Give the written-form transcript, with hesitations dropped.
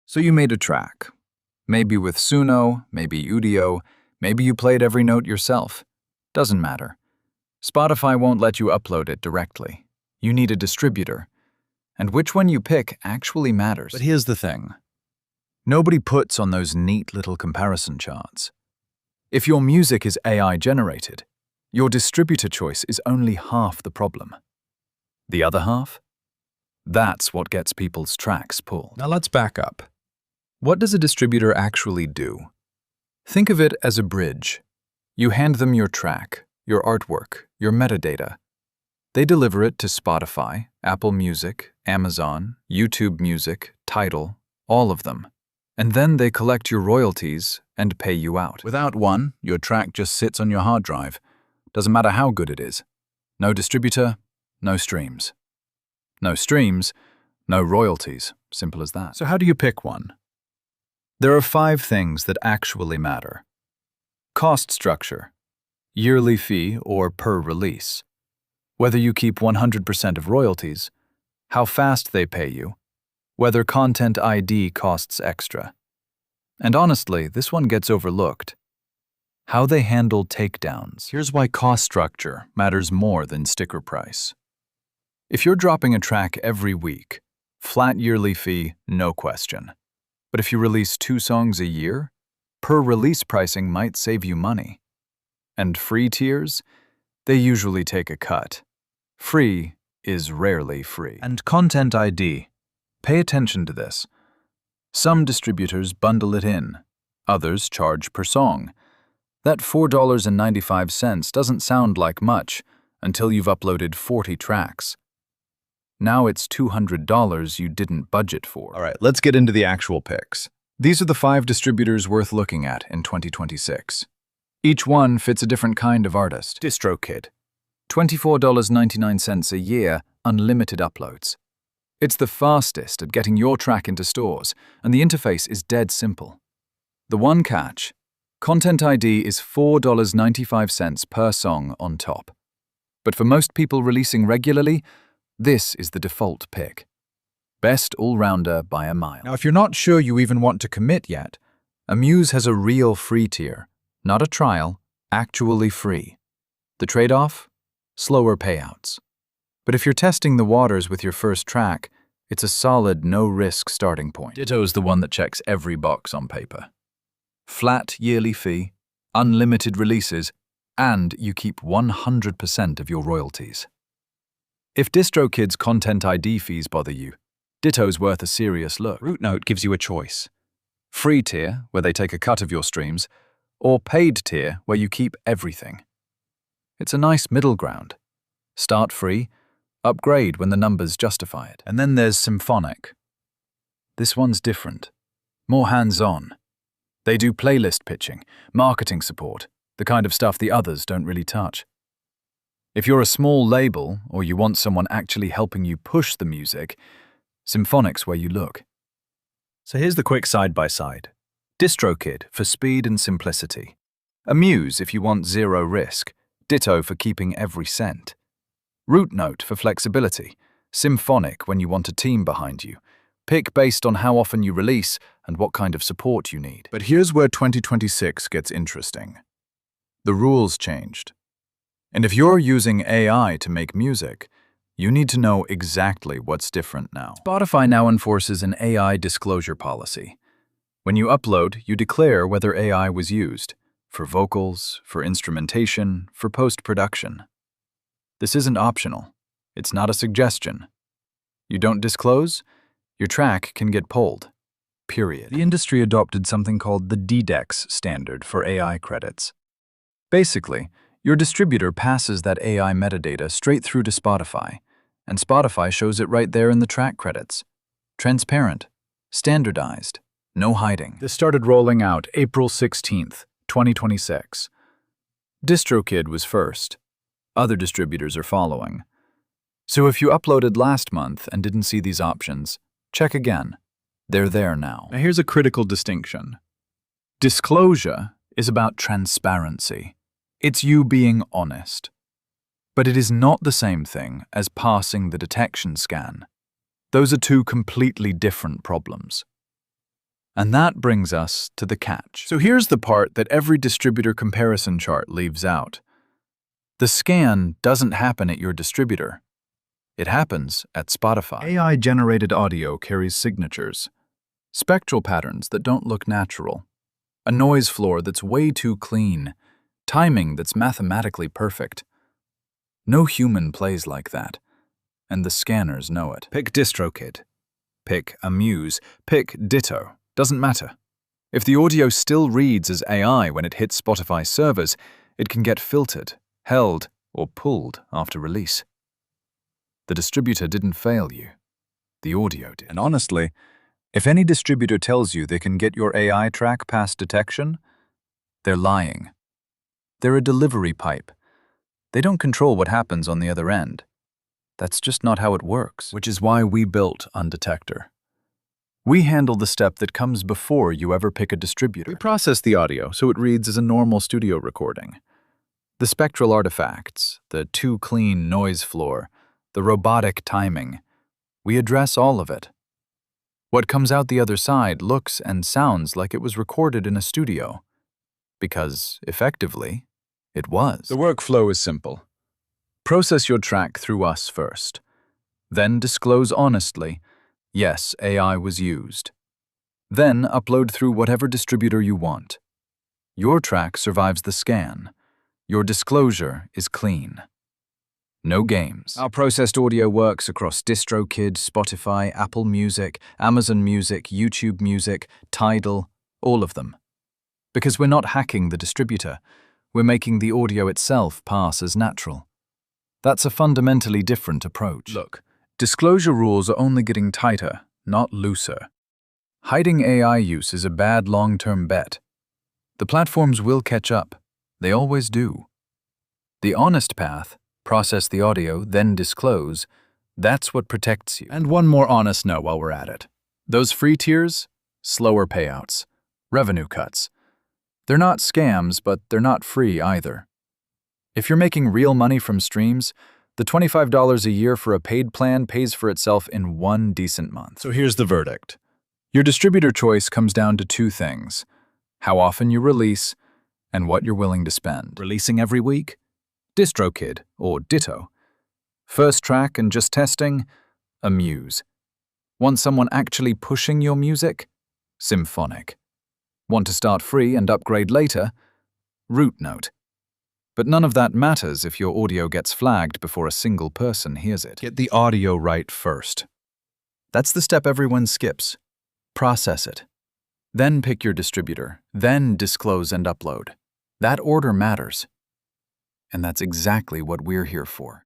So you made a track. Maybe with Suno, maybe Udio, maybe you played every note yourself. Doesn't matter. Spotify won't let you upload it directly. You need a distributor. And which one you pick actually matters. But here's the thing. Nobody puts on those neat little comparison charts. If your music is AI generated, your distributor choice is only half the problem. The other half? That's what gets people's tracks pulled. Now let's back up. What does a distributor actually do? Think of it as a bridge. You hand them your track, your artwork, your metadata. They deliver it to Spotify, Apple Music, Amazon, YouTube Music, Tidal, all of them. And then they collect your royalties and pay you out. Without one, your track just sits on your hard drive. Doesn't matter how good it is. No distributor, no streams. No streams, no royalties. Simple as that. So how do you pick one? There are 5 things that actually matter. Cost structure, yearly fee or per release, whether you keep 100% of royalties, how fast they pay you, whether content ID costs extra. And honestly, this one gets overlooked. How they handle takedowns. Here's why cost structure matters more than sticker price. If you're dropping a track every week, flat yearly fee, no question. But if you release 2 songs a year, per release pricing might save you money. And free tiers? They usually take a cut. Free is rarely free. And content ID. Pay attention to this. Some distributors bundle it in. Others charge per song. That $4.95 doesn't sound like much until you've uploaded 40 tracks. Now it's $200 you didn't budget for. All right, let's get into the actual picks. These are the 5 distributors worth looking at in 2026. Each one fits a different kind of artist. DistroKid. $24.99 a year, unlimited uploads. It's the fastest at getting your track into stores, and the interface is dead simple. The one catch: Content ID is $4.95 per song on top. But for most people releasing regularly, this is the default pick. Best all-rounder by a mile. Now, if you're not sure you even want to commit yet, Amuse has a real free tier, not a trial, actually free. The trade-off? Slower payouts. But if you're testing the waters with your first track, it's a solid, no-risk starting point. Ditto's the one that checks every box on paper. Flat yearly fee, unlimited releases, and you keep 100% of your royalties. If DistroKid's content ID fees bother you, Ditto's worth a serious look. Rootnote gives you a choice. Free tier, where they take a cut of your streams, or paid tier, where you keep everything. It's a nice middle ground. Start free, upgrade when the numbers justify it. And then there's Symphonic. This one's different, more hands-on. They do playlist pitching, marketing support, the kind of stuff the others don't really touch. If you're a small label or you want someone actually helping you push the music, Symphonic's where you look. So here's the quick side-by-side. DistroKid for speed and simplicity. Amuse if you want zero risk. Ditto for keeping every cent. Rootnote for flexibility. Symphonic when you want a team behind you. Pick based on how often you release and what kind of support you need. But here's where 2026 gets interesting. The rules changed. And if you're using AI to make music, you need to know exactly what's different now. Spotify now enforces an AI disclosure policy. When you upload, you declare whether AI was used, for vocals, for instrumentation, for post-production. This isn't optional. It's not a suggestion. You don't disclose, your track can get pulled. Period. The industry adopted something called the DDEX standard for AI credits. Basically, your distributor passes that AI metadata straight through to Spotify, and Spotify shows it right there in the track credits. Transparent, standardized, no hiding. This started rolling out April 16th, 2026. DistroKid was first. Other distributors are following. So if you uploaded last month and didn't see these options, check again. They're there now. Now here's a critical distinction. Disclosure is about transparency. It's you being honest. But it is not the same thing as passing the detection scan. Those are 2 completely different problems. And that brings us to the catch. So here's the part that every distributor comparison chart leaves out. The scan doesn't happen at your distributor. It happens at Spotify. AI-generated audio carries signatures, spectral patterns that don't look natural, a noise floor that's way too clean, timing that's mathematically perfect. No human plays like that, and the scanners know it. Pick DistroKid, pick Amuse, pick Ditto, doesn't matter. If the audio still reads as AI when it hits Spotify servers, it can get filtered, held, or pulled after release. The distributor didn't fail you. The audio did. And honestly, if any distributor tells you they can get your AI track past detection, they're lying. They're a delivery pipe. They don't control what happens on the other end. That's just not how it works, which is why we built Undetector. We handle the step that comes before you ever pick a distributor. We process the audio so it reads as a normal studio recording. The spectral artifacts, the too clean noise floor, the robotic timing, we address all of it. What comes out the other side looks and sounds like it was recorded in a studio, because, effectively, it was. The workflow is simple. Process your track through us first. Then disclose honestly, yes, AI was used. Then upload through whatever distributor you want. Your track survives the scan. Your disclosure is clean. No games. Our processed audio works across DistroKid, Spotify, Apple Music, Amazon Music, YouTube Music, Tidal, all of them. Because we're not hacking the distributor, we're making the audio itself pass as natural. That's a fundamentally different approach. Look, disclosure rules are only getting tighter, not looser. Hiding AI use is a bad long-term bet. The platforms will catch up. They always do. The honest path, process the audio, then disclose, that's what protects you. And one more honest note while we're at it. Those free tiers, slower payouts, revenue cuts. They're not scams, but they're not free either. If you're making real money from streams, the $25 a year for a paid plan pays for itself in one decent month. So here's the verdict. Your distributor choice comes down to two things: how often you release and what you're willing to spend. Releasing every week? DistroKid or Ditto. First track and just testing? Amuse. Want someone actually pushing your music? Symphonic. Want to start free and upgrade later? Root Note. But none of that matters if your audio gets flagged before a single person hears it. Get the audio right first. That's the step everyone skips. Process it. Then pick your distributor. Then disclose and upload. That order matters. And that's exactly what we're here for.